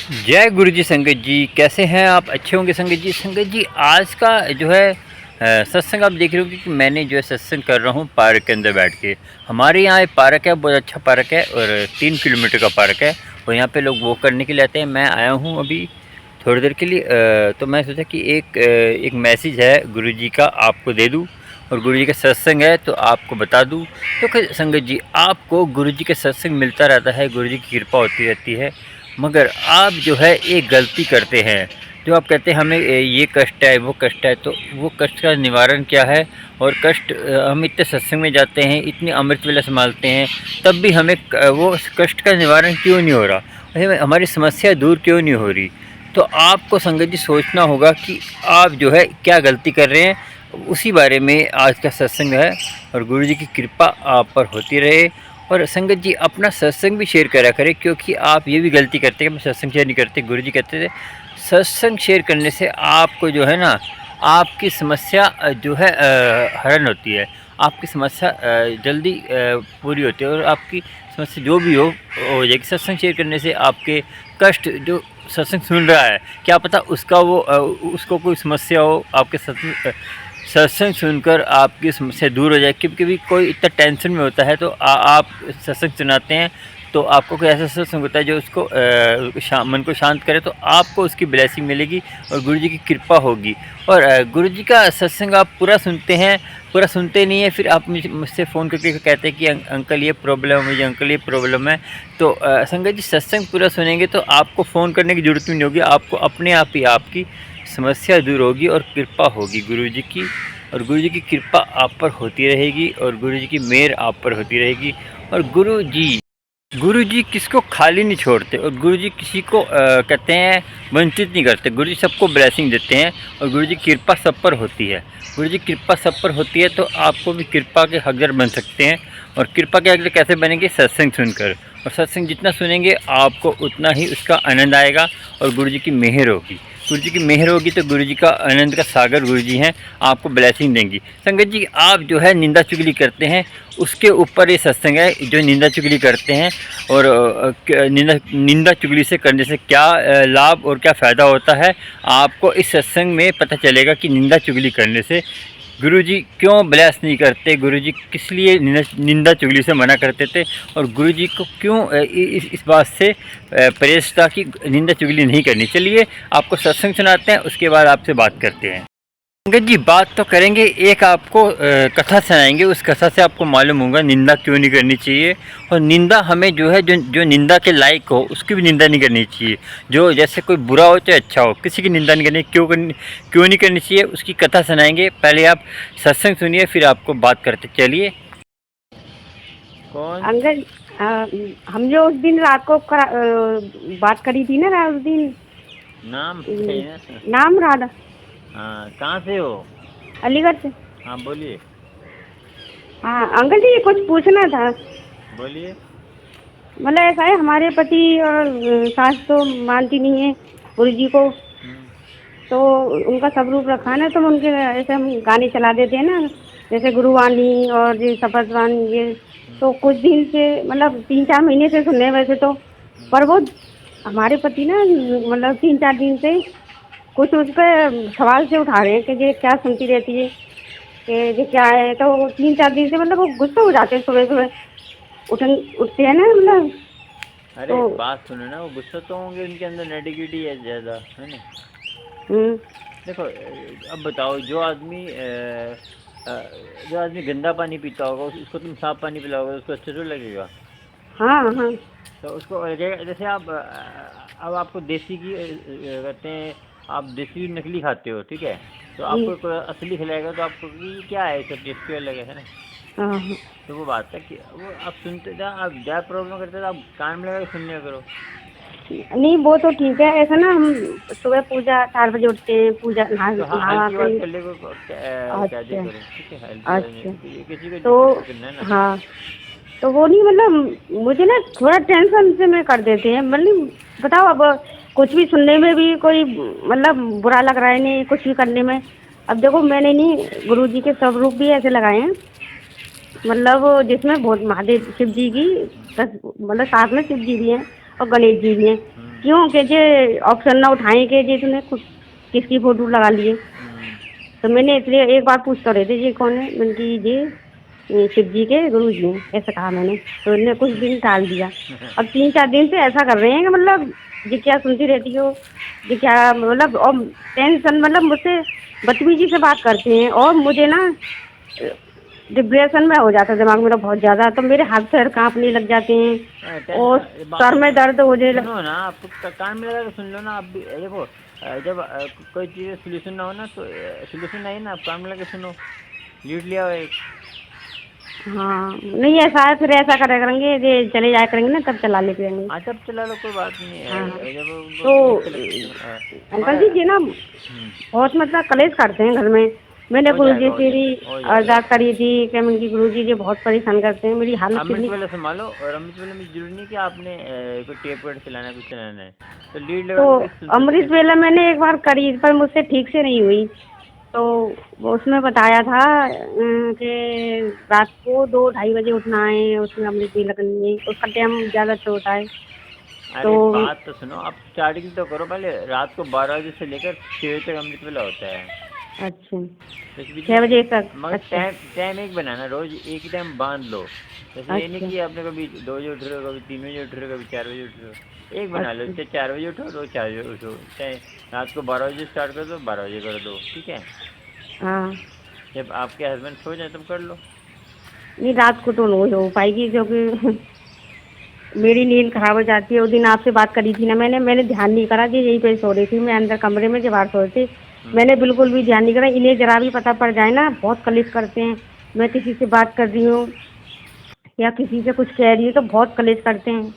जय गुरु जी। संगत जी कैसे हैं आप? अच्छे होंगे संगत जी। संगत जी आज का जो है सत्संग आप देख रहे हो कि मैंने जो है सत्संग कर रहा हूँ पार्क के अंदर बैठ के। हमारे यहाँ एक पार्क है, बहुत अच्छा पार्क है और 3 किलोमीटर का पार्क है और यहाँ पे लोग वॉक करने के लिए आते हैं। मैं आया हूँ अभी थोड़ी देर के लिए, तो मैं सोचा कि एक मैसेज है गुरु जी का आपको दे दूँ और गुरु जी का सत्संग है तो आपको बता दूँ। तो संगत जी आपको गुरु जी का सत्संग मिलता रहता है, गुरु जी की कृपा होती रहती है, मगर आप जो है एक गलती करते हैं। जो आप कहते हैं हमें ये कष्ट है वो कष्ट है, तो वो कष्ट का निवारण क्या है? और कष्ट हम इतने सत्संग में जाते हैं, इतनी अमृत वेला संभालते हैं, तब भी हमें वो कष्ट का निवारण क्यों नहीं हो रहा? हमारी समस्या दूर क्यों नहीं हो रही? तो आपको संगत जी सोचना होगा कि आप जो है क्या गलती कर रहे हैं। उसी बारे में आज का सत्संग है और गुरु जी की कृपा आप पर होती रहे। और संगत जी अपना सत्संग भी शेयर करा करें, क्योंकि आप ये भी गलती करते हैं कि मैं सत्संग शेयर नहीं करते। गुरु जी कहते थे सत्संग शेयर करने से आपको जो है ना, आपकी समस्या जो है हरण होती है, आपकी समस्या जल्दी पूरी होती है और आपकी समस्या जो भी हो जाएगी। सत्संग शेयर करने से आपके कष्ट, जो सत्संग सुन रहा है क्या पता उसका वो उसको कोई समस्या हो, आपके सत्संग सुनकर आपकी समस्या दूर हो जाए। कभी कभी कोई इतना टेंशन में होता है तो आप सत्संग सुनाते हैं तो आपको कोई ऐसा सत्संग होता है जो उसको मन को शांत करे, तो आपको उसकी ब्लेसिंग मिलेगी और गुरु जी की कृपा होगी। और गुरु जी का सत्संग आप पूरा सुनते हैं, पूरा सुनते नहीं है, फिर आप मुझसे फ़ोन करके कहते हैं कि अंकल ये प्रॉब्लम है मुझे, अंकल ये प्रॉब्लम है। तो संगत जी सत्संग पूरा सुनेंगे तो आपको फ़ोन करने की ज़रूरत भी नहीं होगी, आपको अपने आप ही आपकी समस्या दूर होगी और कृपा होगी गुरु जी की। और गुरु जी की कृपा आप पर होती रहेगी और गुरु जी की मेहर आप पर होती रहेगी। और गुरु जी किसको खाली नहीं छोड़ते और गुरु जी किसी को कहते हैं वंचित नहीं करते। गुरु जी सबको ब्लेसिंग देते हैं और गुरु जी की कृपा सब पर होती है। गुरु जी की कृपा सब पर होती है तो आपको भी कृपा के हकदार बन सकते हैं। और कृपा के हकदार कैसे बनेंगे? सत्संग सुनकर। और सत्संग जितना सुनेंगे आपको उतना ही उसका आनंद आएगा और गुरु जी की मेहर होगी। गुरु जी की मेहर होगी तो गुरु जी का आनंद का सागर गुरु जी हैं, आपको ब्लेसिंग देंगी। संगत जी आप जो है निंदा चुगली करते हैं, उसके ऊपर ये सत्संग है। जो निंदा चुगली करते हैं और निंदा चुगली से करने से क्या लाभ और क्या फ़ायदा होता है, आपको इस सत्संग में पता चलेगा कि निंदा चुगली करने से गुरुजी क्यों ब्लेस नहीं करते, गुरुजी किस लिए निंदा चुगली से मना करते थे और गुरुजी को क्यों इस बात से परहेज था कि निंदा चुगली नहीं करनी। चलिए आपको सत्संग सुनाते हैं, उसके बाद आपसे बात करते हैं। संगत जी बात तो करेंगे, एक आपको कथा सुनाएंगे, उस कथा से आपको मालूम होगा निंदा क्यों नहीं करनी चाहिए। और निंदा हमें जो है जो निंदा के लायक हो उसकी भी निंदा नहीं करनी चाहिए। जो जैसे कोई बुरा हो चाहे अच्छा हो, किसी की निंदा नहीं करनी। क्यों नहीं करनी चाहिए उसकी कथा सुनाएंगे। पहले आप सत्संग सुनिए फिर आपको बात करते चलिए। कौन अंकल, हम जो उस दिन रात को बात करी थी ना, उस दिन नाम नाम राधा। हाँ, कहाँ से हो? अलीगढ़ से। हाँ बोलिए। हाँ अंकल जी कुछ पूछना था। बोलिए। मतलब ऐसा है, हमारे पति और सास तो मानती नहीं है गुरु जी को, तो उनका सब रूप रखा है ना, तो उनके ऐसे हम गाने चला देते हैं ना, जैसे गुरुवाणी और ये शपथवाणी ये। तो कुछ दिन से मतलब 3-4 महीने से सुन रहे हैं वैसे तो, पर वो हमारे पति ना मतलब 3-4 दिन से कुछ उस पर सवाल से उठा रहे हैं कि ये क्या सुनती रहती है, कि ये क्या है। तो 3-4 दिन से मतलब वो गुस्सा हो जाते हैं, सुबह सुबह उठते हैं ना मतलब। अरे तो बात सुनो ना, वो गुस्सा तो होंगे, उनके अंदर नेगेटिविटी है ज़्यादा, है ना। देखो अब बताओ, जो आदमी गंदा पानी पीता होगा उसको तुम साफ पानी पिलाओगे तो उसको अच्छा तो लगेगा। हाँ हाँ। तो उसको लगेगा। जैसे आप अब आपको देसी की कहते हैं, आप देसी नकली खाते हो, ठीक है, तो आपको कोई असली खिलाएगा तो आपको ये क्या है, सब टेस्ट क्यों लगेगा, है ना। हाँ। तो वो बात है कि वो आप सुनते थे, आप क्या प्रॉब्लम करते थे, आप कान में लगा के सुनने करो। नहीं वो तो ठीक है, ऐसा ना हम सुबह पूजा 4 बजे उठते हैं, पूजा तो हाँ, नहा हल्की बात के। कर ले को क्या दे अच्छा करो, ठीक है, हल्की बात नहीं, अच्छा। क्योंकि किसी को तो डिस्टर्ब करना है ना। हाँ, तो वो नहीं मतलब मुझे ना थोड़ा टेंशन से मैं कर देते हैं। मतलब बताओ, अब कुछ भी सुनने में भी कोई मतलब बुरा लग रहा है, नहीं कुछ भी करने में। अब देखो मैंने नहीं गुरु जी के सब रूप भी ऐसे लगाए हैं, मतलब जिसमें बहुत महादेव शिव जी की मतलब साथ में शिव जी भी हैं और गणेश जी भी हैं। क्यों कि जे ऑप्शन ना उठाएं कि जे तूने किसकी फोटो लगा लिए। तो मैंने इसलिए एक बार पूछ तो रहे थे ये कौन है, मैंने कि ये शिव जी के गुरु जी हैं, ऐसा कहा मैंने। तो इन्होंने कुछ दिन टाल दिया। अब 3-4 दिन से ऐसा कर रहे हैं कि मतलब ये क्या सुनती रहती हो, ये क्या मतलब, और टेंशन, मतलब मुझसे बदतमीजी से बात करते हैं और मुझे ना डिप्रेशन में हो जाता है दिमाग मेरा बहुत ज़्यादा। तो मेरे हाथ पैर कांपने लग जाते हैं और सर में दर्द होने लग। सुनो ना, आप कान में लगा के सुन लो ना। आप भी देखो, जब कोई चीज़ सोल्यूशन ना हो ना तो सोल्यूशन नहीं ना, आप कान में लगा के सुनो। लीड लिया हो एक। हाँ नहीं, ऐसा है फिर ऐसा करे करेंगे, ये चले जाया करेंगे ना तब चला ले करेंगे। हाँ, तब चला लो, कोई बात नहीं हाँ है। जब तो अंकल हमारा जी ये ना बहुत मतलब कलेश करते हैं घर में। मैंने हो गुरु जाएगा, जी हो से भी जाएगा, हो जाएगा। अरदास करी थी कि मैंने गुरु जी ये बहुत परेशान करते हैं, मेरी हालत अमृत कितनी। वाला संभालो, और अमृत वाले में जरूरी नहीं कि आपने कोई टेप वेट चलाना है, कुछ चलाना है। तो लीड तो लगा के सुन सकते अमृत हैं। वेला मैंने एक बार करी पर मुझसे ठीक से नहीं हुई। तो वो उसमें बताया था कि रात को 2-2:30 बजे उठना है, उसमें अमृत वेला करनी है, उसका टाइम ज़्यादा अच्छा होता है। तो अरे बात तो सुनो, आप स्टार्टिंग तो करो पहले। रात को 12 बजे से लेकर 6 बजे तक अमृत वेला होता है। अच्छा, जैसे बीच 6 बजे में, तक। मगर अच्छा टाइम टाइम एक बनाना, रोज एक ही टाइम बांध लो। जैसे ये नहीं अच्छा कि आपने कभी 2 बजे उठ रहे हो, कभी 3 बजे उठ रहे हो, कभी 4 बजे उठ रहे हो। एक बना लो, अच्छा। चाहे 4 बजे उठो, रोज 4 बजे उठो। चाहे रात को 12 बजे स्टार्ट कर दो, 12 बजे कर दो, ठीक है। हाँ जब आपके हस्बैंड सो जाए तब कर लो। नहीं, रात को तो नहीं हो पाएगी क्योंकि मेरी नींद खराब हो जाती है। उस दिन आपसे बात करी थी ना, मैंने ध्यान नहीं करा कि यहीं पे सो रही थी मैं अंदर कमरे में, जब बाहर सो रही थी मैंने बिल्कुल भी ध्यान नहीं करा। इन्हें जरा भी पता पड़ जाए ना बहुत कलेश करते हैं। मैं किसी से बात कर रही हूँ या किसी से कुछ कह रही हूँ तो बहुत कलेश करते हैं।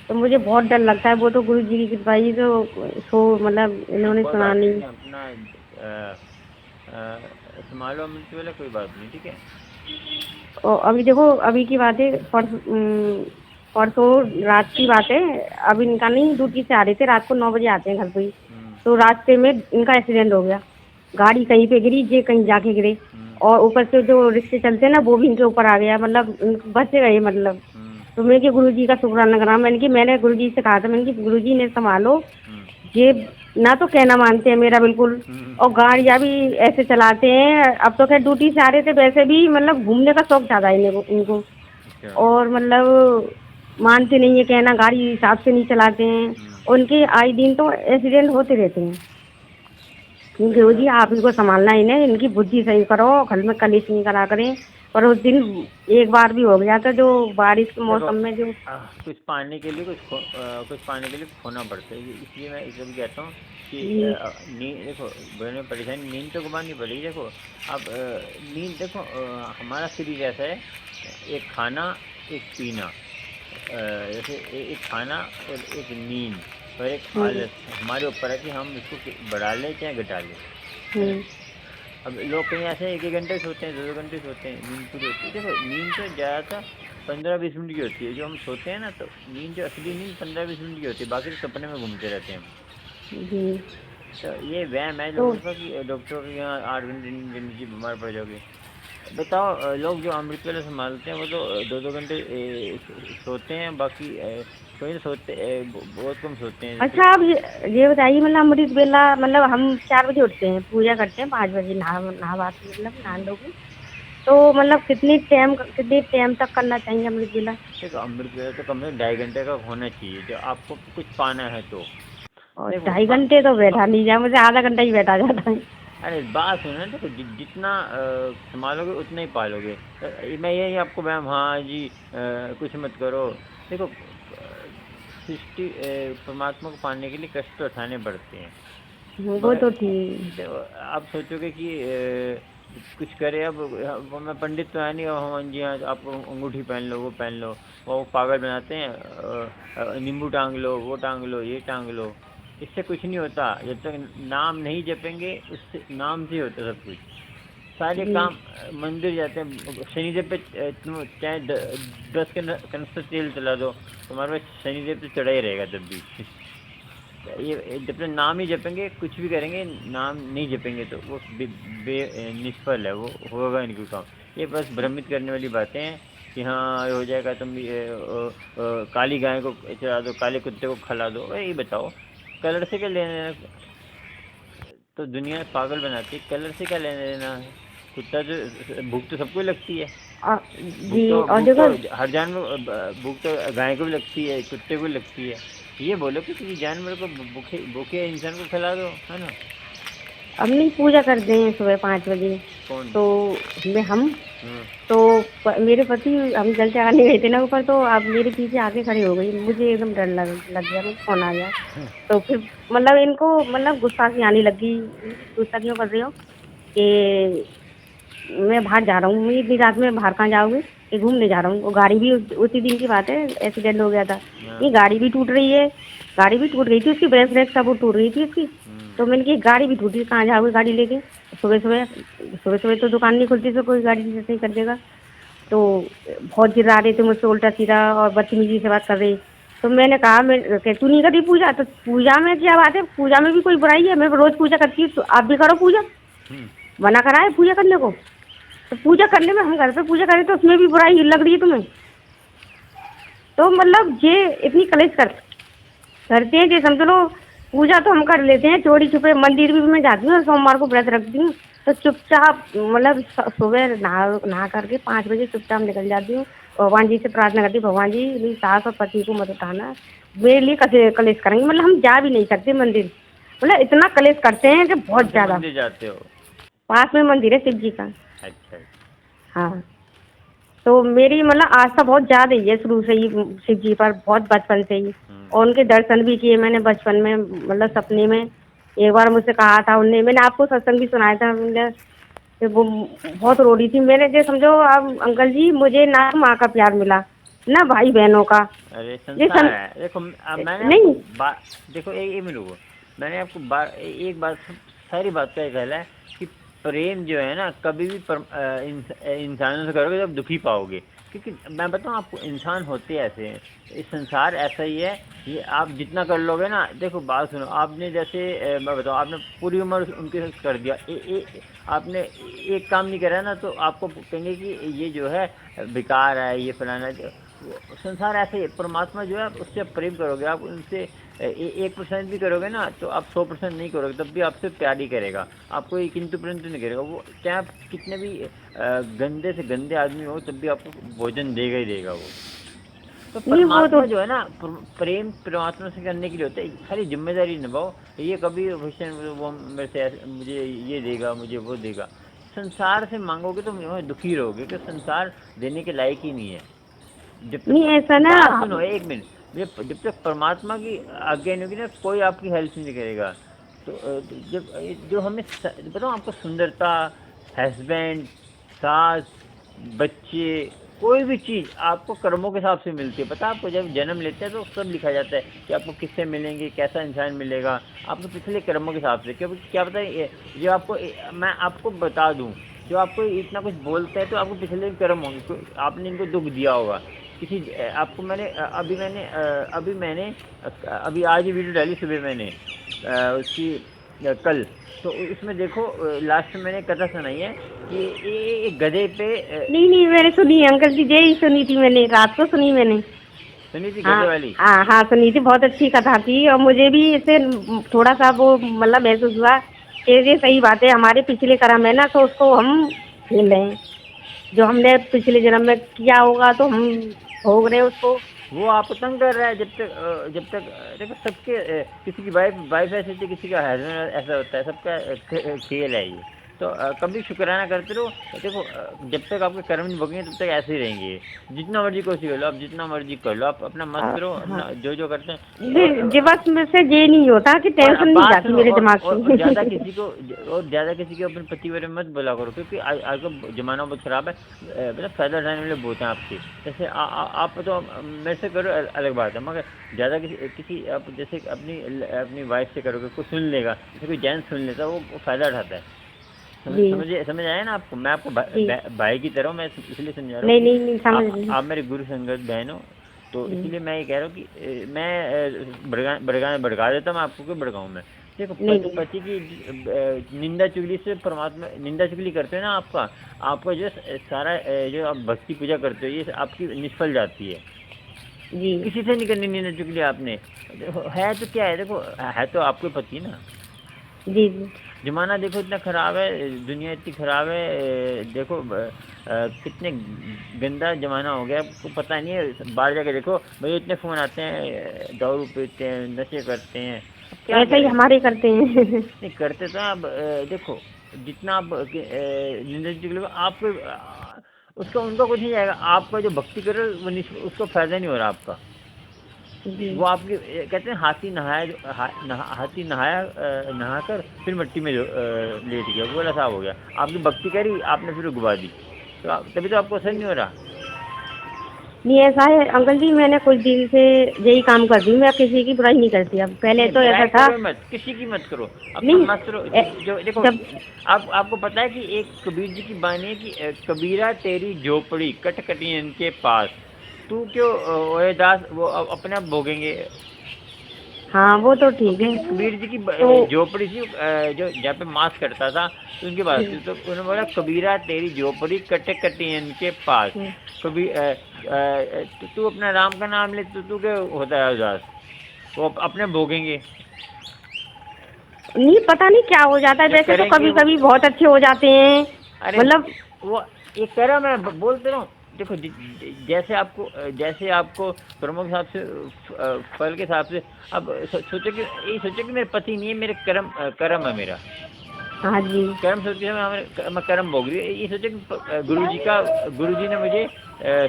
तो मुझे बहुत डर लगता है। वो तो गुरु जी की कृपा ही तो सो मतलब इन्होंने कोई सुना बात नहीं। नहीं, अपना संभालो अमृत वेला, कोई बात नहीं, ठीक है। और अभी देखो, अभी की बात है, परसों रात की बात है। अब इनका नहीं, ड्यूटी से आ रहे थे, रात को 9 बजे आते हैं घर पे ही। तो रास्ते में इनका एक्सीडेंट हो गया, गाड़ी कहीं पे गिरी, ये कहीं जाके गिरे और ऊपर से जो रिक्शे चलते हैं ना वो भी इनके ऊपर आ गया, मतलब बच गए मतलब। तो मैं कि गुरु जी का शुक्राना करा। मैंने गुरु जी से कहा था, मैंने कि गुरु जी ने संभालो, ये ना तो कहना मानते हैं मेरा बिल्कुल, और गाड़ियाँ भी ऐसे चलाते हैं। अब तो खैर ड्यूटी से आ रहे थे, वैसे भी मतलब घूमने का शौक ज़्यादा है इनको। अच्छा। और मतलब मानते नहीं है कहना, गाड़ी हिसाब से नहीं चलाते हैं। उनके आए दिन तो एक्सीडेंट होते रहते हैं। क्योंकि वो जी आप इनको संभालना ही नहीं, इनकी बुद्धि सही करो, घर में कलेश नहीं करा करें। पर उस दिन एक बार भी हो गया था जो बारिश के देखो, मौसम में जो। कुछ पाने के लिए कुछ पाने के लिए खोना पड़ता है। इसलिए मैं इसे भी कहता हूँ कि जी नींद, देखो बड़े में परेशानी, नींद तो घुमानी पड़ेगी। देखो अब नींद, देखो हमारा शरीर ऐसा है, एक खाना, एक पीना, जैसे एक खाना और एक नींद और एक हम्म आलस हमारे ऊपर है कि हम इसको बढ़ा लें चाहे घटा लें, है ना। हम्म अब लोग कहीं ऐसे 1-1 घंटे सोते हैं, 2-2 घंटे सोते हैं, नींद पूरी होती है। देखो नींद तो ज़्यादातर 15-20 मिनट की होती है। जो हम सोते हैं ना, तो नींद, जो असली नींद 15-20 मिनट की होती है, बाकी तो सपने में घूमते रहते हैं हम। जी। तो ये वहम है तो लोगों का कि डॉक्टरों के यहाँ 8 घंटे नींद लेनी चाहिए, बीमार पड़ जाओगे। बताओ, लोग जो अमृत वेला संभालते हैं वो तो 2-2 घंटे सोते हैं, बाकी कोई नहीं सोते, बहुत कम सोते हैं। जैसे अच्छा, आप ये बताइए, मतलब अमृत वेला मतलब हम 4 बजे उठते हैं, पूजा करते हैं, 5 बजे नहा के मतलब नहा लोगे। तो मतलब कितने टाइम तक करना चाहिए अमृत वेला? देखो, अमृत वेला तो कम से कम 2.5 घंटे का होना चाहिए, जो आपको कुछ पाना है तो। और देखो 2.5 घंटे तो बैठा नहीं जाए मुझे, आधा घंटा ही बैठा जाता है। अरे बात सुनो ना, देखो जितना संभालोगे उतना ही पालोगे। मैं यही आपको मैम, हाँ जी, कुछ मत करो। देखो, सृष्टि परमात्मा को पाने के लिए कष्ट तो उठाने पड़ते हैं। वो मगर तो ठीक। देखो, आप सोचोगे कि कुछ करे। अब मैं पंडित तो है नहीं, अब हम जी हाँ आप अंगूठी पहन लो, वो पहन लो, वो पागल बनाते हैं। नींबू टांग लो, वो टांग लो, ये टांग लो, इससे कुछ नहीं होता। जब तक नाम नहीं जपेंगे, उससे नाम से ही होता सब कुछ। सारे जी काम, मंदिर जाते हैं, शनिदेव पे तुम चाहे 10 कनस्तर तेल चला दो, तुम्हारे पास शनिदेव पे चढ़ा ही रहेगा तब भी। ये जब तक नाम ही जपेंगे, कुछ भी करेंगे, नाम नहीं जपेंगे तो वो निष्फल है, वो होगा इनके काम। ये बस भ्रमित करने वाली बातें हैं। कि हाँ ये हो जाएगा, तुम भी काली गाय को चरा दो, काले कुत्ते को खिला दो। ये बताओ कलर से क्या लेना देना? तो दुनिया पागल बनाती है, कलर से क्या लेना देना है? कुत्ता जो भूख तो सबको लगती है, जी, और भूख देखो तो हर जानवर भूख तो गाय को भी लगती है, कुत्ते को भी लगती है। ये बोलो कि किसी जानवर को भूखे भूखे इंसान को खिला दो, है ना? अपनी पूजा करते हैं सुबह 5 बजे। कौन? तो मैं हम हाँ। तो मेरे पति, हम जल चढ़ाने गए थे ना ऊपर, तो अब मेरे पीछे आके खड़ी हो गई, मुझे एकदम डर लग गया, मुझे फोन आ गया। तो फिर मतलब इनको मतलब गुस्सा सी आने लगी, गुस्सा क्यों कर रही हो कि मैं बाहर जा रहा हूँ, मैं इतनी रात में बाहर कहाँ जाओगे, कि घूमने जा रहा हूँ। वो गाड़ी भी उसी दिन की बात है, एक्सीडेंट हो गया था। हाँ। ये गाड़ी भी टूट रही है, गाड़ी भी टूट गई थी उसकी, ब्रेक ब्रेक सब वो टूट रही थी उसकी। तो मैंने की गाड़ी भी टूटी, कहाँ जाओगे गाड़ी लेके, सुबह सुबह, सुबह सुबह तो दुकान नहीं खुलती, तो कोई गाड़ी जैसे ही कर देगा। तो बहुत चिल्ला रहे थे मुझसे उल्टा सीधा और बदतमीजी से बात कर रही। तो मैंने कहा, मैं तू नहीं करी पूजा? तो पूजा में क्या बात है, पूजा में भी कोई बुराई है? मैं रोज पूजा करती हूँ, तो आप भी करो पूजा, हम्म। मना करा है पूजा करने को? तो पूजा करने में, हम घर पे पूजा करें तो उसमें भी बुराई लग रही है तुम्हें? तो मतलब ये इतनी कलेश करते हैं कि समझ लो, पूजा तो हम कर लेते हैं चोरी छुपे, मंदिर भी मैं जाती हूँ, सोमवार को व्रत रखती हूँ। तो चुपचाप मतलब सुबह नहा नहा करके 5 बजे चुपचाप निकल जाती हूँ, भगवान जी से प्रार्थना करती हूँ, भगवान जी मेरी सास और पति को मत उठाना, मेरे लिए कैसे कलेश करेंगे। मतलब हम जा भी नहीं सकते मंदिर, मतलब इतना कलेश करते हैं कि कौन बहुत से ज्यादा। मंदिर जाते हो? पास में मंदिर है शिव जी का। अच्छा अच्छा। हाँ, तो मेरी मतलब आस्था बहुत ज़्यादा ही है शुरू से ही शिव जी पर, बहुत बचपन से ही। हम्म। और उनके दर्शन भी किए मैंने बचपन में, मतलब सपने में। एक बार मुझसे कहा था उनने, मैंने आपको सत्संग भी सुनाया था, मैंने कि वो बहुत रो रही थी। मैंने जो समझो अब अंकल जी, मुझे ना माँ का प्यार मिला, ना भाई बहनों का। अरे ये संसार है, देखो मैंने आपको नहीं। देखो एक मिनट रुको। मैंने आपको एक बात, सारी बात का एक हल है कि प्रेम जो है ना, कभी भी इंसानों से करोगे तब दुखी पाओगे। क्योंकि मैं बताऊँ आपको, इंसान होते ऐसे हैं, इस संसार ऐसा ही है। ये आप जितना कर लोगे ना, देखो बात सुनो, आपने जैसे मैं बताऊँ, आपने पूरी उम्र उनके साथ कर दिया, आपने एक काम नहीं करा ना, तो आपको कहेंगे कि ये जो है बेकार है, ये फलाना संसार ऐसे ही। परमात्मा जो है उससे आप प्रेम करोगे, आप उनसे 1% भी करोगे ना, तो आप 100% नहीं करोगे, तब भी आपसे प्यार ही करेगा, आपको ये किंतु परंतु नहीं करेगा। वो चाहे आप कितने भी गंदे से गंदे आदमी हो, तब भी आपको भोजन देगा ही देगा वो। तो नहीं वो तो परमात्मा जो है ना, प्रेम परमात्मा से करने के लिए होता है, खाली जिम्मेदारी निभाओ। ये कभी भविष्य वो मेरे से मुझे ये देगा, मुझे वो देगा, संसार से मांगोगे तो दुखी रहोगे, क्योंकि संसार देने के लायक ही नहीं है। जब नहीं, तक ऐसा ना। बात सुनो एक मिनट, जब तक परमात्मा की आज्ञा नहीं होगी ना, कोई आपकी हेल्प नहीं करेगा। तो जब जो हमें बताओ आपको, सुंदरता, हस्बैंड, सास, बच्चे, कोई भी चीज़ आपको कर्मों के हिसाब से मिलती है। पता है आपको, जब जन्म लेते हैं तो सब लिखा जाता है कि आपको किससे मिलेंगे, कैसा इंसान मिलेगा, आपको पिछले कर्मों के हिसाब से। क्योंकि क्या पता है, जो आपको मैं आपको बता दूं, जो आपको इतना कुछ बोलते हैं तो आपको पिछले कर्म होंगे, आपने इनको दुख दिया होगा किसी आपको। अभी आज ही वीडियो डाली सुबह मैंने, उसकी कल। तो उसमें देखो, लास्ट में मैंने कथा सुनाई है कि एक गधे पे नहीं नहीं, मैंने सुनी है अंकल जी, यही सुनी थी मैंने, रात को सुनी मैंने। सुनी थी हाँ गधे वाली। हाँ हाँ, सुनी थी, बहुत अच्छी कथा थी। और मुझे भी इससे थोड़ा सा वो मतलब महसूस हुआ कि ये सही बात है, हमारे पिछले कर्म है ना, तो उसको हम झेल रहे हैं, जो हमने पिछले जन्म में किया होगा तो हम भोग रहे हैं उसको। वो आपको तंग कर रहा है जब तक देखो, सबके किसी की वाइफ ऐसी होती है, किसी का हस्बैंड ऐसा होता है, सबका खेल है ये। तो कभी शुक्राना करते रहो। देखो जब तक आपके कर्म नहीं भोगेंगे तब तक ऐसे ही रहेंगे। जितना मर्जी कोशिश कर लो, आप जितना मर्जी कर लो, आप अपना मस्त रहो, हाँ, अपना जो करते हैं। दिवस में से ये नहीं होता कि और टेंशन अब नहीं बात जाती सुनो, मेरे दिमाग और ज़्यादा से। किसी को, और ज़्यादा किसी के अपने पति बारे में मत बोला करो, क्योंकि आज का ज़माना बहुत ख़राब है। मतलब फ़ायदा उठाने वाले बहुत हैं आपके। जैसे आप तो मेरे से करो, अलग बात है, मगर ज़्यादा किसी आप जैसे अपनी अपनी वाइफ से करोगे, कोई सुन लेगा, जैसे कोई जेंट्स सुन लेता है, वो फ़ायदा उठाता है। जी समझ आया ना आपको? मैं आपको जी। भाई की तरह हूँ, मैं इसलिए समझा रहा हूँ नहीं कि नहीं नहीं, समझ रही आप मेरे गुरु संगत बहन हो। तो हूँ। इसलिए मैं ये कह रहा हूँ कि मैं भड़का देता हूँ, मैं आपको क्यों भड़काऊँ मैं? देखो नहीं पति, नहीं। पति की निंदा चुगली से परमात्मा, निंदा चुगली करते हो ना आपका, आपका जो सारा जो आप भक्ति पूजा करते हो ये आपकी निष्फल जाती है। जी किसी से नहीं करनी निंदा चुगली आपने। देखो है तो क्या है, देखो है तो आपके पति ना। जी जी। जमाना देखो इतना खराब है, दुनिया इतनी खराब है, देखो कितने गंदा जमाना हो गया, आपको पता नहीं है। बाहर जाके देखो भाई इतने फ़ोन आते हैं, दारू पीते हैं, नशे करते हैं, अब क्या ऐसा ही करें। हमारे करते हैं। नहीं करते तो आप देखो जितना आप निंदा चुगली आपको उसका उनका कुछ नहीं जाएगा, आपका जो भक्ति कर रहे हो वो उसको फायदा नहीं हो रहा आपका। जी वो आपके कहते हैं हाथी नहाया हाथी नहाया नहाकर फिर मिट्टी में लेट गया, वो वाला साहब हो गया। आपकी भक्ति करी आपने फिर डुबा दी, तो तभी तो आपको असर नहीं हो रहा। नहीं, ऐसा है अंकल जी, मैंने कुछ दिन से यही काम कर रही हूँ, मैं किसी की बुराई नहीं करती। अब पहले नहीं तो ऐसा बुराई था। करो मत, किसी की मत करो, अपना नहीं मस्त रहो। जो देखो जब आपको पता है कि एक कबीर जी की बानी है कि कबीरा तेरी झोपड़ी कटकटी इनके पास, तू क्यों ओए दास, वो अपने आप भोगेंगे। हाँ वो तो ठीक है। कबीर जी की तो झोपड़ी थी, जो जहाँ पे मांस करता था, तो उनके पास थी, तो उन्होंने बोला कबीरा तेरी झोपड़ी कटे कटी इनके पास, कभी तू अपना राम का नाम ले, तो तू क्या होता है उदास, वो अपने भोगेंगे। नहीं, पता नहीं क्या हो जाता है, जब वैसे तो करेंगे कभी वो, कभी बहुत अच्छे हो जाते हैं। अरे मतलब वो ये कह रहा मैं बोलते रहा हूँ। देखो जैसे आपको कर्मों के हिसाब से फल के हिसाब से, अब सोचो कि यही सोचो कि मेरे पति नहीं है, मेरे कर्म है मेरा। हाँ जी कर्म सोच के मैं कर्म भोग रही हूँ। ये सोचो कि गुरु जी ने मुझे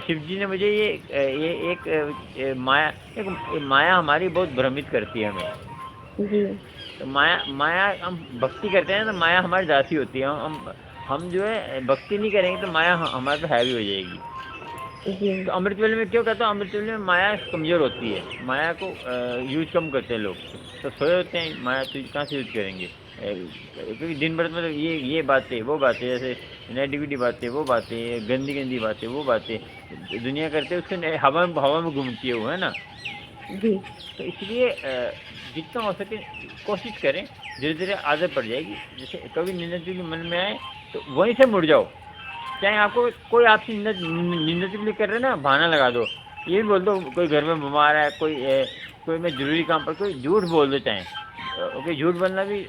शिव जी ने मुझे ये एक माया हमारी बहुत भ्रमित करती है हमें। जी तो माया माया हम भक्ति करते हैं तो माया हमारी दासी होती है। हम जो है भक्ति नहीं करेंगे तो माया हमारे पे हैवी हो जाएगी। जी तो अमृत वेले में क्यों कहता हूँ, अमृत वेले में माया कमज़ोर होती है, माया को यूज कम करते हैं लोग। तो सोए होते हैं, माया तो कहाँ से यूज करेंगे। क्योंकि दिन भर मतलब ये बातें वो बातें, जैसे नेगेटिविटी बातें वो बातें, गंदी गंदी बातें वो बातें दुनिया करते हैं, उसके हवा में घूमती है वो, है ना। जी। तो इसलिए जितना हो सके कोशिश करें, धीरे धीरे आदत पड़ जाएगी। जैसे कभी निंदा चुगली मन में आए तो वहीं से मुड़ जाओ। चाहे आपको कोई आपसे निंदा चुगली कर रहे हैं ना, बहाना लगा दो, ये भी बोल दो कोई घर में बीमार है, कोई मैं जरूरी काम पर, कोई झूठ बोल दो चाहे। ओके, झूठ बोलना भी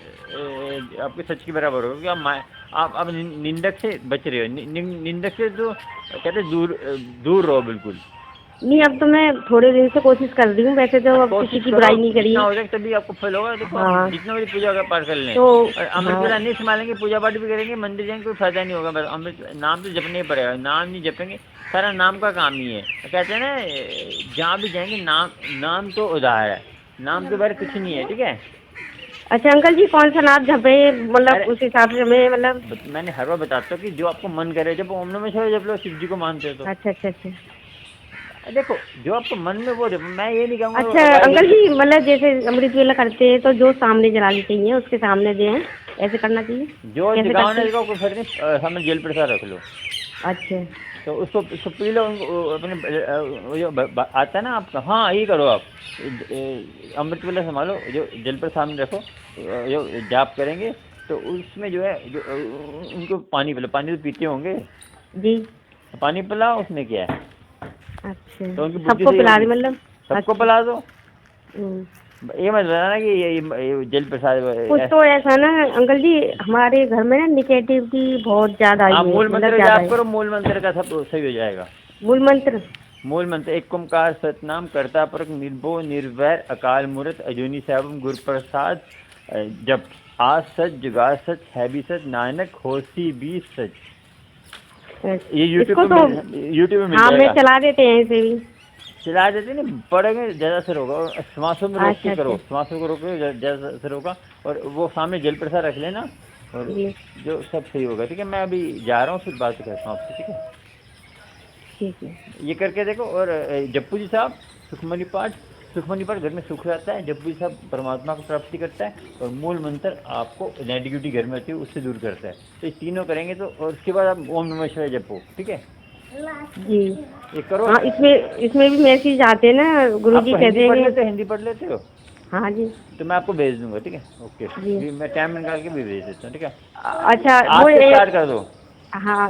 आपके सच के बराबर होगा कि आप अब निंदक से बच रहे हो। निंदक से तो कहते हैं दूर रहो बिल्कुल। नहीं, अब तो मैं थोड़े दिन से कोशिश कर रही हूँ, वैसे तो अब किसी कोशिश की करो बुराई नहीं करी जितना है। हो जाए, तभी आपको फल होगा। देखो आप हाँ जितना बड़ी पूजा का पाठ कर लें तो और अमृत हाँ वेला नहीं संभालेंगे, पूजा पाठ भी करेंगे, मंदिर जाएंगे, कोई फायदा नहीं होगा। बस अमृत नाम तो जपना ही पड़ेगा, नाम नहीं जपेंगे सारा नाम का काम ही है। तो कहते हैं ना जहाँ भी जाएंगे नाम तो उधार है, नाम के बारे कुछ नहीं है, ठीक है। अच्छा अंकल जी, कौन सा नाम जपे, मतलब अरे उस हिसाब से हमें मतलब। मैंने हर बार बताता हूँ कि जो आपको मन करे, जब ओम नमः शिवाय जप लो, शिव जी को मानते हो तो। अच्छा अच्छा अच्छा। देखो जो आपको मन में वो जब, मैं ये नहीं कहूँगा अच्छा अंकल जी, मतलब जैसे अमृत वेला करते हैं तो जो सामने जलानी चाहिए उसके सामने दें, ऐसे करना चाहिए, जो कैसे जगाओ करते ना हैं? जगाओ कोई फर्क नहीं, सामने जल प्रसाद रख लो। अच्छा तो उसको पी लो, अपने वो जो आता है ना आपका, हाँ यही करो आप। अमृत वेला संभालो, जो जल पर सामने रखो, जो जाप करेंगे तो उसमें जो है जो उनको पानी पिलो, पानी तो पीते होंगे, जी। पानी पिलाओ, उसमें क्या है, अच्छा, तो उनकी बुद्धि सबको सही पिला होगी। रही मतलब। सबको अच्छा। पिला दो, हम्म। ये मत बताना कि ये जल प्रसाद कुछ तो ऐसा ना अंकल जी, हमारे घर में ना निगेटिव की बहुत ज्यादा आई आप है, मूल मतलब मंत्र ज्यादा जाप है। करो, मूल मंत्र का सब सही हो जाएगा। मूल मंत्र। मूल मंत्र एक ओंकार सतनाम करता परक निर्भो निर्वैर अकाल मूर्त अजूनी सैभम गुरु प्रसाद जप आज सच जुगा सच है भी सच नानक होसी भी सच। ये इसको तो यूट्यूब में मिल हाँ मैं जाएगा। चला देते हैं ऐसे भी। चला देते ना, पढ़ेंगे ज़्यादा असर होगा। और श्वासों में रोक के अच्छा करो, अच्छा। श्वासों को रोक के ज़्यादा असर होगा। और वो सामने जल प्रसाद रख लेना, और जी जो सब सही होगा। ठीक है, मैं अभी जा रहा हूँ, फिर बात करता हूँ आपसे, ठीक है। ठीक है। ये करके देखो। और जप्पू जी साहब सुखमनी पाठ घर में सुख रहता है। जप्पू जी साहब परमात्मा को प्राप्ति करता है, और मूल मंत्र आपको नेगेटिविटी घर में होती है उससे दूर करता है। तो ये तीनों करेंगे तो, और उसके बाद आप ओम नमः शिवाय जपो, ठीक है। जी ये करो। हाँ, इसमें इसमें भी मैसेज आते हैं ना, गुरुजी आपको हिंदी कहते पढ़ हैं लेते हो, हिंदी पढ़ लेते हो? हाँ जी। तो मैं आपको भेज दूंगा, ठीक है। ओके जी। जी, मैं टाइम निकाल के भी भेज देता हूँ, ठीक है। अच्छा आज वो से स्टार्ट कर दो। हाँ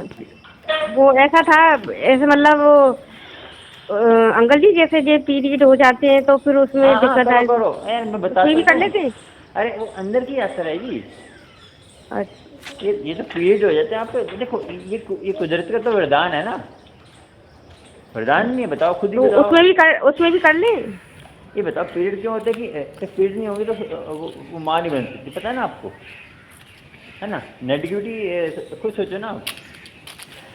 वो ऐसा था, ऐसे मतलब वो अंकल जी जैसे ये पीरियड हो जाते हैं तो फिर उसमें हाँ हाँ, दिक्कत करो आए करो, मैं उसमें बताता भी कर हूँ। लेते हैं। अरे वो अंदर की असर है जी। अच्छा ये तो पीरियड हो जाते हैं आपको, देखो ये कुदरत का तो वरदान है ना। वरदान नहीं है, बताओ खुद ही तो बताओ। उसमें भी कर लें। ये बताओ पीरियड क्यों होता है कि जब पीरियड नहीं होगी तो वो माँ नहीं बन सकती, पता है ना आपको, है ना। नेगेटिविटी खुद सोचो ना आप।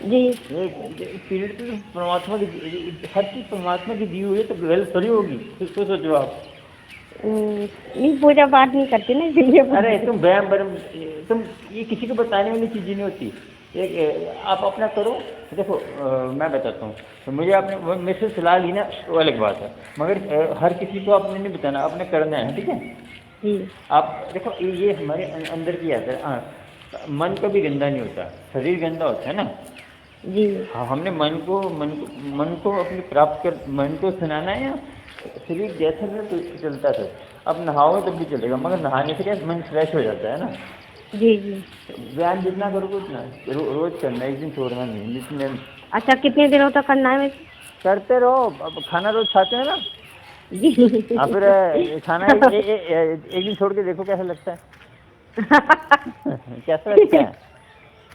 जी। ये पीरियड तो परमात्मा की, हर चीज़ परमात्मा की दी हुई है, तो गलत थोड़ी होगी, खुद सोचो आप। नहीं पूजा पाठ नहीं करते ना इसलिए अरे पूछ तुम वहम भरम, तुम ये किसी को बताने वाली चीज़ें नहीं होती। आप अपना करो। देखो मैं बताता हूँ, तो मुझे आपने मेरे से सलाह ली ना, वो अलग बात है, मगर हर किसी को आपने नहीं बताना, आपने करना है, ठीक है। जी। आप देखो ये हमारे अंदर की आता है। हाँ, मन कभी गंदा नहीं होता, शरीर गंदा होता है ना। जी। हाँ, हमने मन को अपनी प्राप्त कर, मन को सुनाना है या शरीर जैसा भी तो चलता है। अब नहाओ तब भी चलेगा, मगर नहाने से क्या मन फ्रेश हो जाता है ना। जी। जी। व्यायाम जितना करोगे उतना, रोज करना, एक दिन छोड़ना नहीं, जितने अच्छा कितने दिनों तक करना है वैसे? करते रहो। अब खाना रोज खाते हैं ना, जी। हाँ फिर खाना एक दिन छोड़ के देखो कैसा लगता है। कैसा लगता है।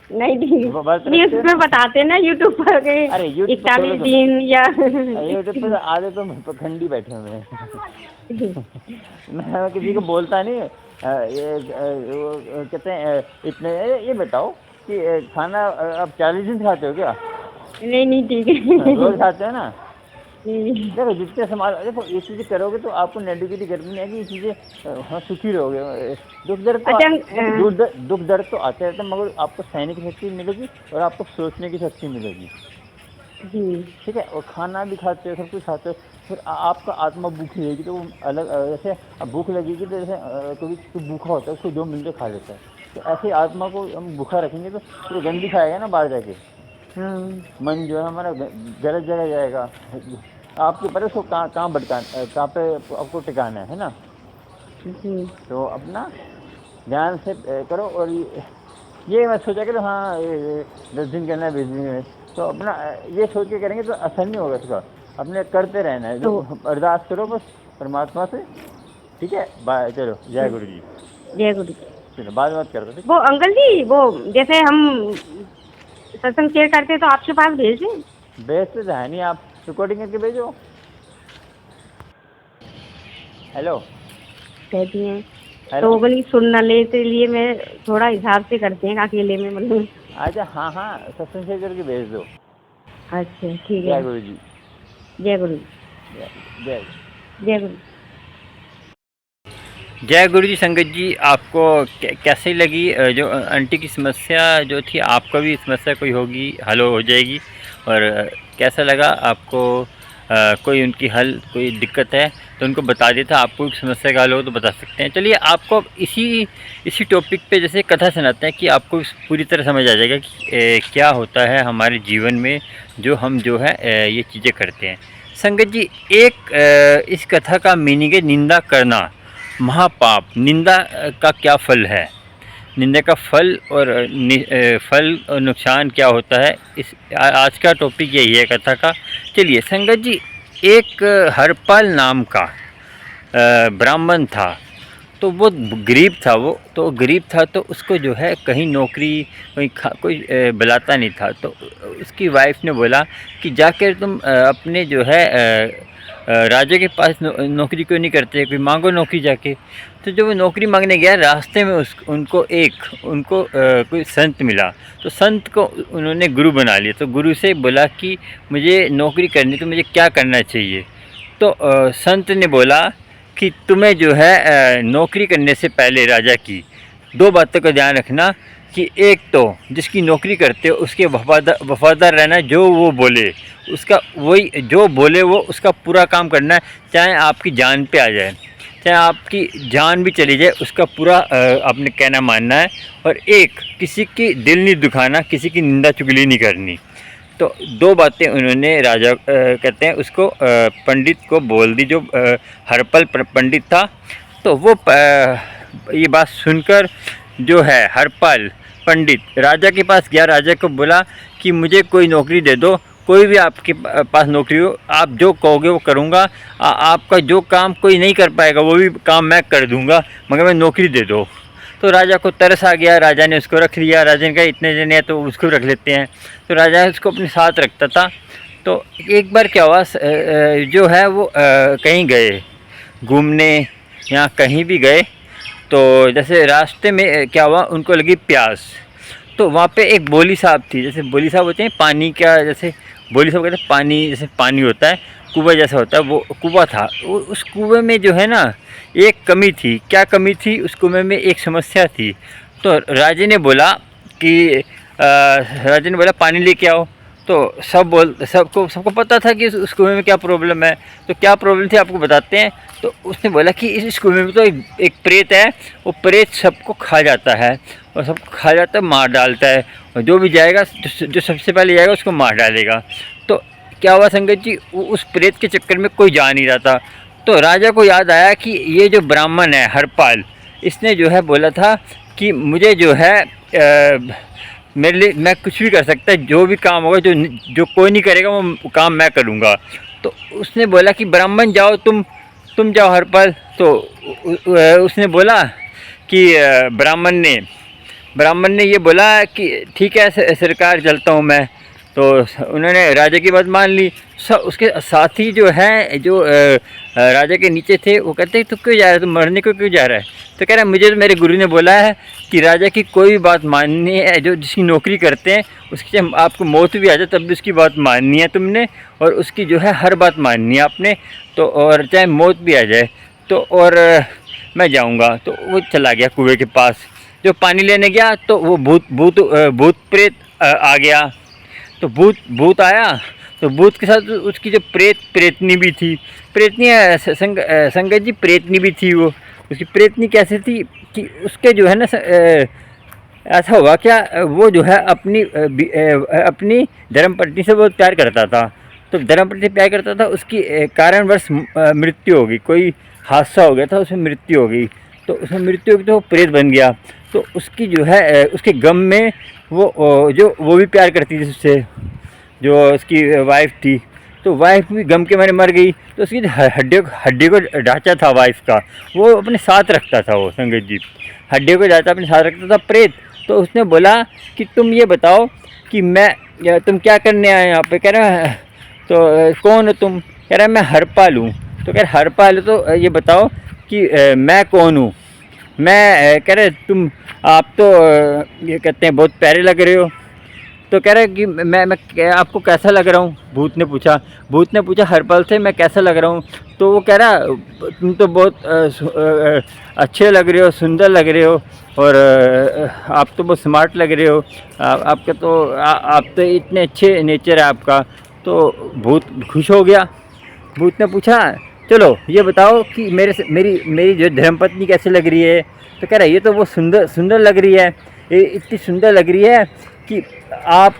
नहीं नहीं व्रत नहीं रखते हो ना। उसमें बताते ना यूट्यूब पर के अरे यूट्यूब पर छोड़ो 41 तुम, दिन या यूट्यूब पे तो आधे तो पखंडी बैठे हुए हैं। मैं किसी को बोलता नहीं। वो कहते हैं इतने, ये बताओ कि खाना आप 40 दिन खाते हो क्या। नहीं नहीं ठीक है। रोज खाते हो ना। जी। देखो जितने समाज, देखो ये चीज़ें करोगे तो आपको नेगेटिविटी करनी नहीं आएगी, ये चीज़ें हाँ सुखी रहोगे। दुख दर्द तो अच्छा देखो, दुख दर्द तो आते रहते हैं, मगर आपको सहने की शक्ति मिलेगी और आपको सोचने की शक्ति मिलेगी, जी। ठीक है। और खाना भी खाते हो, सब कुछ खाते हो, फिर आपका आत्मा भूखी रहेगी तो वो अलग, जैसे अब भूख लगेगी तो जैसे कभी कोई भूखा होता है उसको जो मिलते खा लेता है, तो ऐसे आत्मा को हम भूखा रखेंगे तो फिर गंदी खाएगा ना बाहर जाके। हाँ। मन जो है हमारा गलत जगह जाएगा। आपके पर उसको कहाँ भटकाना, कहाँ पे आपको टिकाना है ना। जी। तो अपना ध्यान से करो। और ये मत सोचा करो हाँ ये 10 दिन करना है 20 दिन में, तो अपना ये सोच के करेंगे तो असर नहीं होगा इसका। अपने करते रहना है, जो तो अरदास करो बस परमात्मा से, ठीक है। बाय, चलो जय गुरु जी। जय गुरु। चलो बाद में बात करते हैं, ठीक। वो अंकल जी वो जैसे हम सत्संग शेयर करते हैं तो आपके पास भेज दें? बेस्ट तो है नहीं, आप रिकॉर्डिंग करके भेजो। हेलो कहती हैं हेलो। तो बोली सुनना ले, इसलिए मैं थोड़ा हिसाब से करते हैं अकेले में मतलब। अच्छा हाँ हाँ, सत्संग शेयर करके भेज दो। अच्छा ठीक है। जय गुरु जी। जय गुरु। जय जय जय गुरु। जय गुरु जी। संगत जी आपको कैसी लगी जो आंटी की समस्या जो थी, आपका भी समस्या कोई होगी हल हो जाएगी। और कैसा लगा आपको, कोई उनकी हल कोई दिक्कत है तो उनको बता देता, आपको समस्या का हल हो तो बता सकते हैं। चलिए आपको इसी टॉपिक पे जैसे कथा सुनाते हैं कि आपको पूरी तरह समझ आ जाएगा कि क्या होता है हमारे जीवन में जो हम जो है ये चीज़ें करते हैं। संगत जी एक इस कथा का मीनिंग है निंदा करना महापाप। निंदा का क्या फल है, निंदा का फल और फल और नुकसान क्या होता है, इस आज का टॉपिक यही है कथा का। चलिए संगत जी, एक हरपाल नाम का ब्राह्मण था। तो वो गरीब था, वो तो गरीब था तो उसको जो है कहीं नौकरी कोई बुलाता नहीं था। तो उसकी वाइफ ने बोला कि जाकर तुम अपने जो है राजा के पास नौकरी क्यों नहीं करते, कोई मांगो नौकरी जाके। तो जब वो नौकरी मांगने गया, रास्ते में उनको कोई संत मिला। तो संत को उन्होंने गुरु बना लिया। तो गुरु से बोला कि मुझे नौकरी करनी, तो मुझे क्या करना चाहिए। तो संत ने बोला कि तुम्हें जो है नौकरी करने से पहले राजा की 2 बातों का ध्यान रखना कि एक तो जिसकी नौकरी करते हो उसके वफादार रहना, जो वो बोले उसका वही, जो बोले वो उसका पूरा काम करना है, चाहे आपकी जान पे आ जाए, चाहे आपकी जान भी चली जाए, उसका पूरा आपने कहना मानना है। और एक किसी की दिल नहीं दुखाना, किसी की निंदा चुगली नहीं करनी। तो दो बातें उन्होंने राजा कहते हैं उसको पंडित को बोल दी, जो हरपल पंडित था। तो वो ये बात सुनकर जो है हरपल पंडित राजा के पास गया, राजा को बोला कि मुझे कोई नौकरी दे दो, कोई भी आपके पास नौकरी हो, आप जो कहोगे वो करूँगा, आपका जो काम कोई नहीं कर पाएगा वो भी काम मैं कर दूँगा, मगर मैं नौकरी दे दो। तो राजा को तरस आ गया, राजा ने उसको रख लिया। राजा ने कहा इतने जने हैं तो उसको रख लेते हैं। तो राजा उसको अपने साथ रखता था। तो एक बार क्या हुआ, जो है वो कहीं गए घूमने या कहीं भी गए, तो जैसे रास्ते में क्या हुआ, उनको लगी प्यास। तो वहाँ पे एक बोली साहब थी, जैसे बोली साहब होते हैं पानी का, जैसे बोली साहब कहते हैं पानी, जैसे पानी होता है कुआं जैसा होता है, वो कुआं था। उस कुएं में जो है ना एक कमी थी। क्या कमी थी? उस कुएं में एक समस्या थी। तो राजा ने बोला पानी लेके आओ। तो सबको पता था कि उस कुएं में क्या प्रॉब्लम है। तो क्या प्रॉब्लम थी आपको बताते हैं। तो उसने बोला कि इस कुएं में तो एक प्रेत है, वो प्रेत सबको खा जाता है और सबको खा जाता है, मार डालता है, और जो भी जाएगा, जो सबसे पहले जाएगा उसको मार डालेगा। तो क्या हुआ संगत जी, उस प्रेत के चक्कर में कोई जा नहीं रहा था। तो राजा को याद आया कि ये जो ब्राह्मण है हरपाल, इसने जो है बोला था कि मुझे जो है मेरे लिए, मैं कुछ भी कर सकता है, जो भी काम होगा, जो कोई नहीं करेगा वो काम मैं करूँगा। तो उसने बोला कि ब्राह्मण जाओ, तुम जाओ हरपाल। तो उसने बोला कि ब्राह्मण ने ये बोला कि ठीक है सरकार, चलता हूँ मैं। तो उन्होंने राजा की बात मान ली। उसके साथी जो है, जो राजा के नीचे थे, वो कहते तो क्यों जा रहा है, तुम मरने को क्यों जा रहा है? तो कह रहा है मुझे तो मेरे गुरु ने बोला है कि राजा की कोई भी बात माननी है, जो जिसकी नौकरी करते हैं उसकी जब आपको मौत भी आ जाए तब भी उसकी बात माननी है तुमने, और उसकी जो है हर बात माननी है आपने। तो और चाहे मौत भी आ जाए तो, और मैं जाऊँगा। तो वो चला गया कुएँ के पास। जो पानी लेने गया तो वो भूत प्रेत आ गया। तो भूत आया, तो भूत के साथ उसकी जो प्रेतनी भी थी। प्रेतनी संगत जी, प्रेतनी भी थी। वो उसकी प्रेतनी कैसे थी कि उसके जो है ना ऐसा हुआ क्या, वो जो है अपनी धर्मपत्नी से बहुत प्यार करता था। तो धर्मपत्नी प्यार करता था, उसकी कारणवश मृत्यु हो गई, कोई हादसा हो गया था, उसमें मृत्यु हो गई। तो उसमें मृत्यु हो गई तो वो प्रेत बन गया। तो उसकी जो है उसके गम में वो भी प्यार करती थी उससे, जो उसकी वाइफ थी। तो वाइफ भी गम के मारे मर गई। तो उसकी हड्डी को ढांचा था वाइफ का, वो अपने साथ रखता था। वो संगत जी हड्डियों को ढांचा अपने साथ रखता था प्रेत। तो उसने बोला कि तुम ये बताओ कि तुम क्या करने आए यहाँ पे? कह रहा है तो कौन हो तुम? कह रहा है मैं हरपाल हूँ। तो कह रहा हरपाल, तो ये बताओ कि मैं कौन हूँ? मैं कह रहे आप तो ये कहते हैं बहुत प्यारे लग रहे हो। तो कह रहे कि मैं आपको कैसा लग रहा हूँ? भूत ने पूछा हरपाल से, मैं कैसा लग रहा हूँ? तो वो कह रहा तुम तो बहुत अच्छे लग रहे हो, सुंदर लग रहे हो, और आप तो बहुत स्मार्ट लग रहे हो, आपका तो आप तो इतने अच्छे नेचर है आपका। तो भूत खुश हो गया। भूत ने पूछा चलो ये बताओ कि मेरी जो धर्मपत्नी कैसे लग रही है? तो कह रहा ये तो वो सुंदर लग रही है, इतनी सुंदर लग रही है कि आप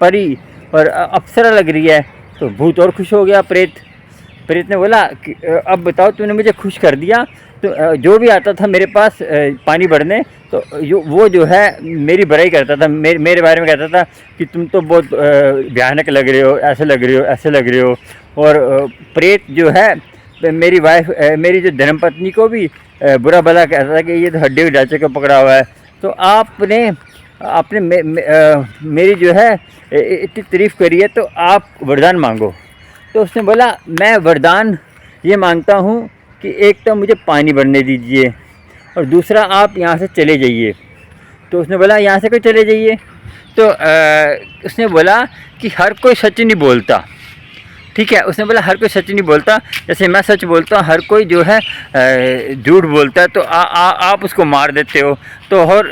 परी और अप्सरा लग रही है। तो भूत और खुश हो गया। प्रेत ने बोला कि अब बताओ, तूने मुझे खुश कर दिया। तो जो भी आता था मेरे पास पानी भरने, तो वो जो है मेरी बुराई करता था, मेरे बारे में कहता था कि तुम तो बहुत भयानक लग रहे हो, ऐसे लग रहे हो। और प्रेत जो है मेरी वाइफ, मेरी जो धर्मपत्नी को भी बुरा भला कहता था कि ये तो हड्डी के ढांचे को पकड़ा हुआ है। तो आपने मेरी जो है इतनी तारीफ़ करी है, तो आप वरदान मांगो। तो उसने बोला मैं वरदान ये मांगता हूँ कि एक तो मुझे पानी भरने दीजिए, और दूसरा आप यहाँ से चले जाइए। तो उसने बोला यहाँ से कोई चले जाइए? तो उसने बोला कि हर कोई सच नहीं बोलता, ठीक है। उसने बोला हर कोई सच नहीं बोलता, जैसे मैं सच बोलता हूँ, हर कोई जो है झूठ बोलता है। तो आप उसको मार देते हो। तो और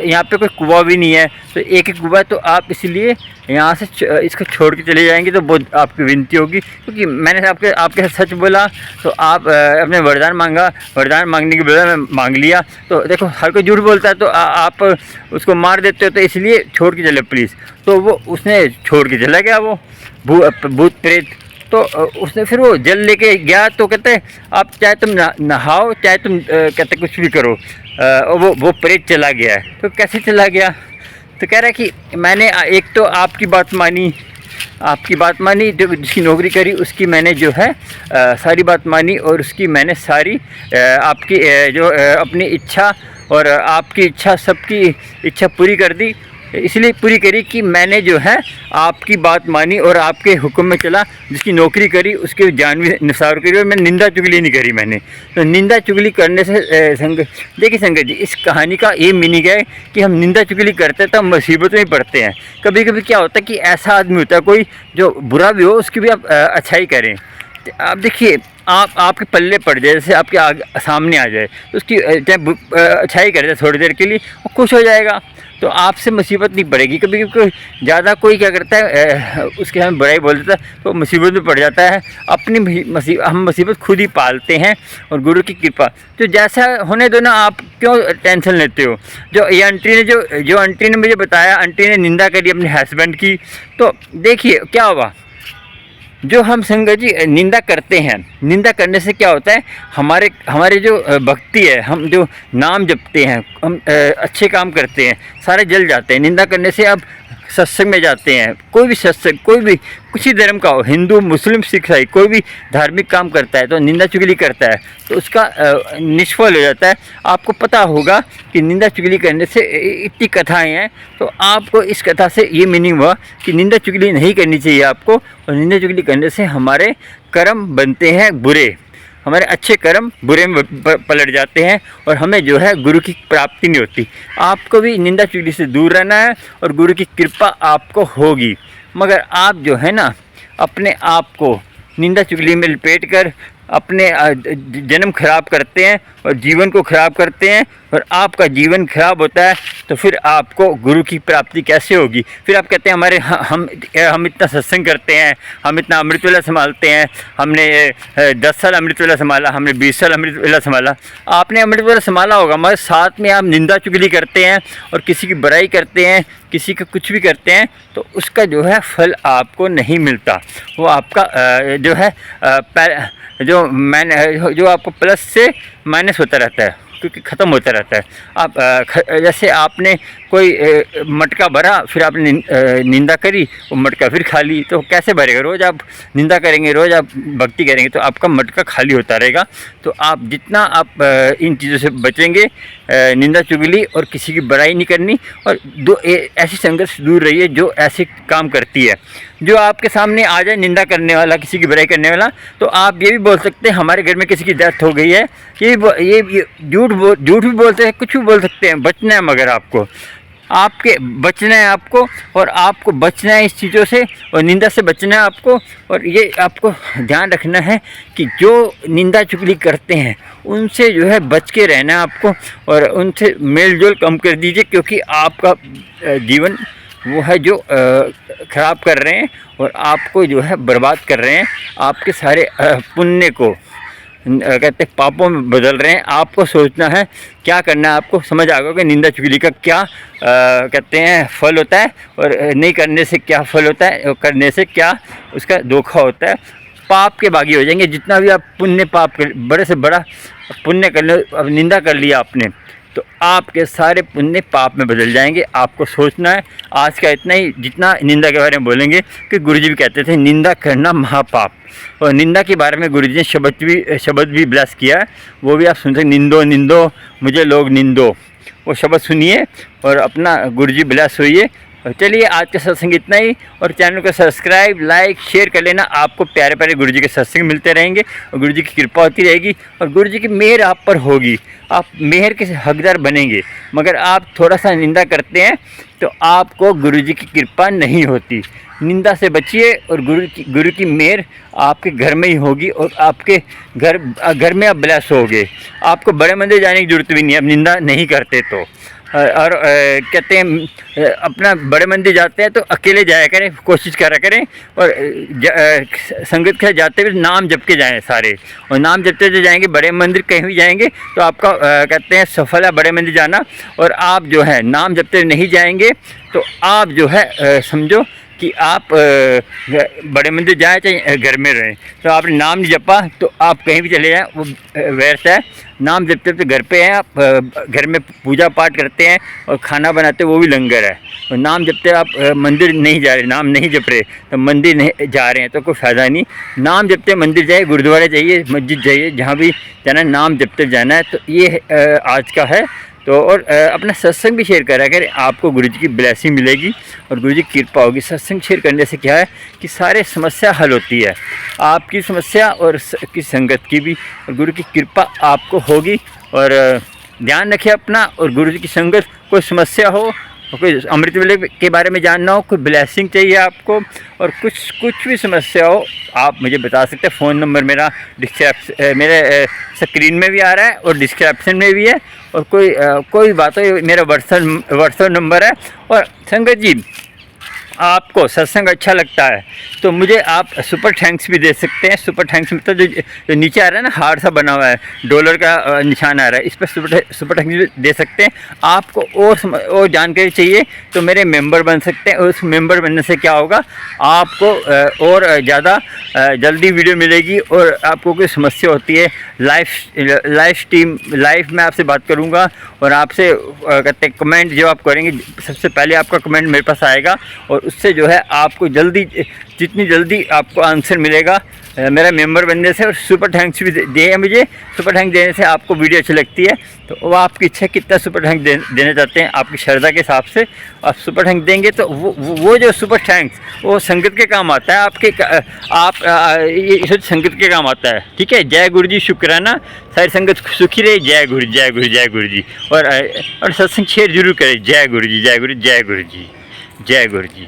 यहाँ पे कोई कुआं भी नहीं है, तो एक ही कुआं है, तो आप इसलिए यहाँ से इसको छोड़ के चले जाएंगे तो बहुत आपकी विनती होगी, क्योंकि मैंने आपके साथ सच बोला, तो आप अपने वरदान मांगा, वरदान मांगने के बजाय मैं मांग लिया। तो देखो हर कोई झूठ बोलता है, तो आप उसको मार देते हो, तो इसलिए छोड़ के चले प्लीज़। तो वो उसने छोड़ के चला गया, वो भूत प्रेत। तो उसने फिर वो जल लेके गया, तो कहते आप चाहे तुम नहाओ, चाहे तुम कहते कुछ भी करो, वो प्रेत चला गया है। तो कैसे चला गया? तो कह रहा है कि मैंने एक तो आपकी बात मानी, जो जिसकी नौकरी करी उसकी मैंने जो है सारी बात मानी, और उसकी मैंने सारी आपकी जो अपनी इच्छा और आपकी इच्छा, सबकी इच्छा पूरी कर दी। इसलिए पूरी करी कि मैंने जो है आपकी बात मानी और आपके हुक्म में चला, जिसकी नौकरी करी उसके जानवी निसार करी, और मैं निंदा चुगली नहीं करी मैंने। तो निंदा चुगली करने से देखिए संगत जी, इस कहानी का ये मीनिंग है कि हम निंदा चुगली करते हैं तो हम मुसीबतों में पड़ते हैं। कभी कभी क्या होता है कि ऐसा आदमी होता है कोई जो बुरा भी हो, उसकी भी आप अच्छाई करें। आप देखिए, आपके पल्ले पड़ जाए, जैसे आपके सामने आ जाए, तो उसकी चाहे अच्छाई कर दे थोड़ी देर के लिए, वो खुश हो जाएगा, तो आपसे मुसीबत नहीं पड़ेगी। कभी कभी ज़्यादा कोई क्या करता है, उसके सामने बुराई बोल देता है तो मुसीबत में पड़ जाता है। हम मुसीबत खुद ही पालते हैं, और गुरु की कृपा तो जैसा होने दो ना, आप क्यों टेंशन लेते हो? जो ये आंटी ने जो आंटी ने मुझे बताया, आंटी ने निंदा करी अपने हस्बैंड की, तो देखिए क्या हुआ। जो हम संगत जी निंदा करते हैं, निंदा करने से क्या होता है, हमारे जो भक्ति है, हम जो नाम जपते हैं, हम अच्छे काम करते हैं, सारे जल जाते हैं। निंदा करने से आप सत्संग में जाते हैं, कोई भी सत्संग, कोई भी कुछ ही धर्म का हो, हिंदू मुस्लिम सिख ईसाई, कोई भी धार्मिक काम करता है तो निंदा चुगली करता है तो उसका निष्फल हो जाता है। आपको पता होगा कि निंदा चुगली करने से इतनी कथाएं हैं, तो आपको इस कथा से ये मीनिंग हुआ कि निंदा चुगली नहीं करनी चाहिए आपको, और निंदा चुगली करने से हमारे कर्म बनते हैं बुरे, हमारे अच्छे कर्म बुरे में पलट जाते हैं, और हमें जो है गुरु की प्राप्ति नहीं होती। आपको भी निंदा चुगली से दूर रहना है, और गुरु की कृपा आपको होगी। मगर आप जो है ना, अपने आप को निंदा चुगली में लपेट कर अपने जन्म खराब करते हैं और जीवन को खराब करते हैं, और आपका जीवन खराब होता है तो फिर आपको गुरु की प्राप्ति कैसे होगी? फिर आप कहते हैं हम इतना सत्संग करते हैं, हम इतना अमृत वेला संभालते हैं, हमने 10 साल अमृत वेला संभाला, हमने 20 साल अमृत वेला संभाला। आपने अमृत वेला संभाला होगा, मगर साथ में आप निंदा चुगली करते हैं और किसी की बुराई करते हैं, किसी का कुछ भी करते हैं, तो उसका जो है फल आपको नहीं मिलता। वो आपका जो है जो आपको प्लस से माइनस होता रहता है, क्योंकि ख़त्म होता रहता है। आप जैसे आपने कोई मटका भरा, फिर आपने निंदा करी, वो मटका फिर खाली, तो कैसे भरेगा? रोज़ आप निंदा करेंगे, रोज़ आप भक्ति करेंगे, तो आपका मटका खाली होता रहेगा। तो आप जितना आप इन चीज़ों से बचेंगे, निंदा चुगली और किसी की बुराई नहीं करनी, और ऐसी संगत से दूर रहिए जो ऐसे काम करती है। जो आपके सामने आ जाए निंदा करने वाला, किसी की बुराई करने वाला, तो आप ये भी बोल सकते हैं हमारे घर में किसी की डेथ हो गई है, ये झूठ भी बोलते हैं, कुछ भी बोल सकते हैं। बचना है, मगर आपके बचना है आपको, और आपको बचना है इस चीज़ों से, और निंदा से बचना है आपको। और ये आपको ध्यान रखना है कि जो निंदा चुगली करते हैं उनसे जो है बच के रहना है आपको, और उनसे मेल जोल कम कर दीजिए, क्योंकि आपका जीवन वो है जो ख़राब कर रहे हैं, और आपको जो है बर्बाद कर रहे हैं। आपके सारे पुण्य को कहते हैं पापों में बदल रहे हैं। आपको सोचना है क्या करना है, आपको समझ आ गया कि निंदा चुगली का क्या कहते हैं फल होता है, और नहीं करने से क्या फल होता है, और करने से क्या उसका धोखा होता है। पाप के बागी हो जाएंगे। जितना भी आप पुण्य पाप कर, बड़े से बड़ा पुण्य कर लो, अब निंदा कर लिया आपने, तो आपके सारे पुण्य पाप में बदल जाएंगे। आपको सोचना है। आज का इतना ही, जितना निंदा के बारे में बोलेंगे, कि गुरुजी भी कहते थे निंदा करना महापाप, और निंदा के बारे में गुरुजी ने शब्द भी ब्लेस किया है, वो भी आप सुन सकते। निंदो मुझे लोग निंदो, वो शब्द सुनिए और अपना गुरुजी ब्लेस होइए। चलिए आज का सत्संग इतना ही, और चैनल को सब्सक्राइब, लाइक, शेयर कर लेना। आपको प्यारे प्यारे गुरुजी के सत्संग मिलते रहेंगे, और गुरुजी की कृपा होती रहेगी, और गुरुजी की मेहर आप पर होगी। आप मेहर के हकदार बनेंगे। मगर आप थोड़ा सा निंदा करते हैं तो आपको गुरुजी की कृपा नहीं होती। निंदा से बचिए, और गुरु की मेहर आपके घर में ही होगी, और आपके घर में आप ब्लेस होगे। आपको बड़े मंदिर जाने की जरूरत भी नहीं है, अब निंदा नहीं करते तो। और कहते हैं अपना बड़े मंदिर जाते हैं तो अकेले जाया करें, कोशिश करा करें। और संगत के साथ जाते हुए नाम जप के जाएँ सारे, और नाम जपते जो जाएंगे बड़े मंदिर कहीं भी जाएंगे तो आपका कहते हैं सफल है बड़े मंदिर जाना। और आप जो है नाम जपते नहीं जाएंगे तो आप जो है समझो कि आप बड़े मंदिर जाए चाहे घर में रहें, तो आपने नाम नहीं जपा तो आप कहीं भी चले जाएँ वो व्यर्थ है। नाम जपते जपते घर पे हैं आप, घर में पूजा पाठ करते हैं और खाना बनाते हैं वो भी लंगर है। और नाम जपते आप मंदिर नहीं जा रहे, नाम नहीं जप रहे तो मंदिर नहीं जा रहे हैं तो कोई फ़ायदा नहीं। नाम जपते मंदिर जाइए, गुरुद्वारे जाइए, मस्जिद जाइए, जहाँ भी जाना है नाम जपते जाना है। तो ये आज का है। तो और अपना सत्संग भी शेयर करा करें, आपको गुरु जी की ब्लेसिंग मिलेगी और गुरु जी की कृपा होगी। सत्संग शेयर करने से क्या है कि सारे समस्या हल होती है, आपकी समस्या और की संगत की भी, और गुरु की कृपा आपको होगी। और ध्यान रखिए अपना, और गुरु जी की संगत, कोई समस्या हो, कोई अमृत वेले के बारे में जानना हो, कोई ब्लेसिंग चाहिए आपको, और कुछ भी समस्या हो आप मुझे बता सकते हैं। फ़ोन नंबर मेरा मेरे स्क्रीन में भी आ रहा है और डिस्क्रिप्शन में भी है। और कोई बात हो, मेरा व्हाट्सएप नंबर है। और संगत जी आपको सत्संग अच्छा लगता है तो मुझे आप सुपर थैंक्स भी दे सकते हैं। सुपर थैंक्स मतलब जो नीचे आ रहा है ना, हार सा बना हुआ है, डॉलर का निशान आ रहा है, इस पर सुपर थैंक्स भी दे सकते हैं। आपको और जानकारी चाहिए तो मेरे मेंबर बन सकते हैं। और उस मेंबर बनने से क्या होगा, आपको और ज़्यादा जल्दी वीडियो मिलेगी। और आपको कोई समस्या होती है लाइव में आपसे बात करूँगा। और आपसे कहते हैं कमेंट जो आप करेंगे, सबसे पहले आपका कमेंट मेरे पास आएगा और उससे जो है आपको जितनी जल्दी आपको आंसर मिलेगा मेरा मेंबर बनने से। और सुपर थैंक्स भी दिए मुझे। सुपर थैंक्स देने से आपको वीडियो अच्छी लगती है तो वो आपकी इच्छा कितना सुपर थैंक्स देना चाहते हैं, आपकी श्रद्धा के हिसाब से आप सुपर थैंक्स देंगे तो वो जो सुपर थैंक्स वो संगत के काम आता है, ये संगत के काम आता है। ठीक है, जय गुरु जी, शुक्राना, सारी संगत सुखी रहे। जय गुरु, जय गुरु, जय गुरु जी। और सत्संग शेयर जरूर करें। जय गुरु जी, जय गुरु, जय गुरु जी, जय गुरु जी।